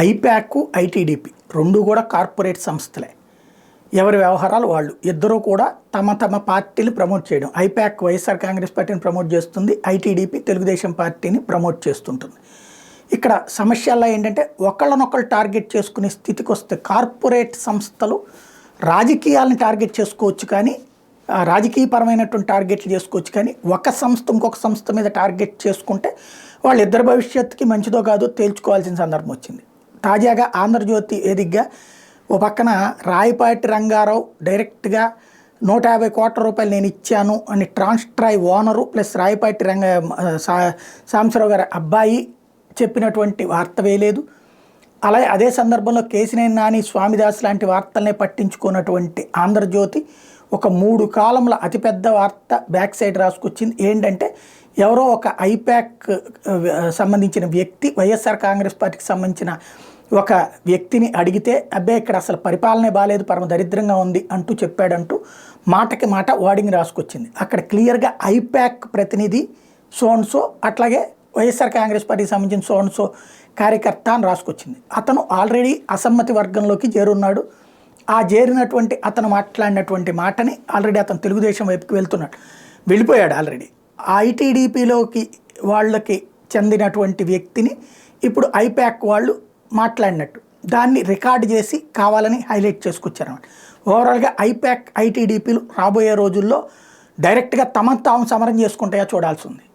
I-PAC, ITDP రెండు కూడా corporate సంస్థలే. ఎవరి వ్యవహారాలు వాళ్ళు. ఇద్దరూ కూడా తమ తమ పార్టీలు ప్రమోట్ చేయడం. ఐప్యాక్ వైఎస్ఆర్ కాంగ్రెస్ పార్టీని ప్రమోట్ చేస్తుంది, ఐటీడీపీ తెలుగుదేశం పార్టీని ప్రమోట్ చేస్తుంటుంది. ఇక్కడ సమస్యల్లో ఏంటంటే ఒకళ్ళనొకళ్ళు టార్గెట్ చేసుకునే స్థితికి వస్తే కార్పొరేట్ సంస్థలు రాజకీయాలను టార్గెట్ చేసుకోవచ్చు, కానీ రాజకీయపరమైనటువంటి టార్గెట్లు చేసుకోవచ్చు, కానీ ఒక సంస్థ ఇంకొక సంస్థ మీద టార్గెట్ చేసుకుంటే వాళ్ళిద్దరి భవిష్యత్తుకి మంచిదో కాదో తేల్చుకోవాల్సిన సందర్భం వచ్చింది. తాజాగా ఆంధ్రజ్యోతి వేదికగా ఓ పక్కన రాయపాటి రంగారావు డైరెక్ట్గా 150 కోట్ల రూపాయలు నేను ఇచ్చాను అని Transstroy owner plus Rayapati Sambasivarao గారి అబ్బాయి చెప్పినటువంటి వార్త వేయలేదు. అలాగే అదే సందర్భంలో కేశినేని నాని, స్వామిదాస్ లాంటి వార్తలనే పట్టించుకున్నటువంటి ఆంధ్రజ్యోతి ఒక 3 కాలంల అతిపెద్ద వార్త బ్యాక్ సైడ్ రాసుకొచ్చింది. ఏంటంటే ఎవరో ఒక ఐప్యాక్ సంబంధించిన వ్యక్తి వైఎస్ఆర్ కాంగ్రెస్ పార్టీకి సంబంధించిన ఒక వ్యక్తిని అడిగితే అబ్బాయి ఇక్కడ అసలు పరిపాలనే బాగాలేదు, పరమ దరిద్రంగా ఉంది అంటూ చెప్పాడంటూ మాటకి మాట వార్డింగ్ రాసుకొచ్చింది. అక్కడ క్లియర్గా ఐప్యాక్ ప్రతినిధి సోన్సో, అట్లాగే వైఎస్ఆర్ కాంగ్రెస్ పార్టీకి సంబంధించిన సోన్సో కార్యకర్త అని రాసుకొచ్చింది. అతను ఆల్రెడీ అసమ్మతి వర్గంలోకి చేరున్నాడు. ఆ చేరినటువంటి అతను మాట్లాడినటువంటి మాటని ఆల్రెడీ అతను తెలుగుదేశం వైపుకి వెళ్ళిపోయాడు ఆల్రెడీ. ఐటీడీపీలోకి వాళ్ళకి చెందినటువంటి వ్యక్తిని ఇప్పుడు ఐప్యాక్ వాళ్ళు మాట్లాడినట్టు దాన్ని రికార్డు చేసి కావాలని హైలైట్ చేసుకొచ్చారన్నమాట. ఓవరాల్గా ఐప్యాక్, ఐటీడీపీలు రాబోయే రోజుల్లో డైరెక్ట్గా తాము సమరం చేసుకుంటాయో చూడాల్సి ఉంది.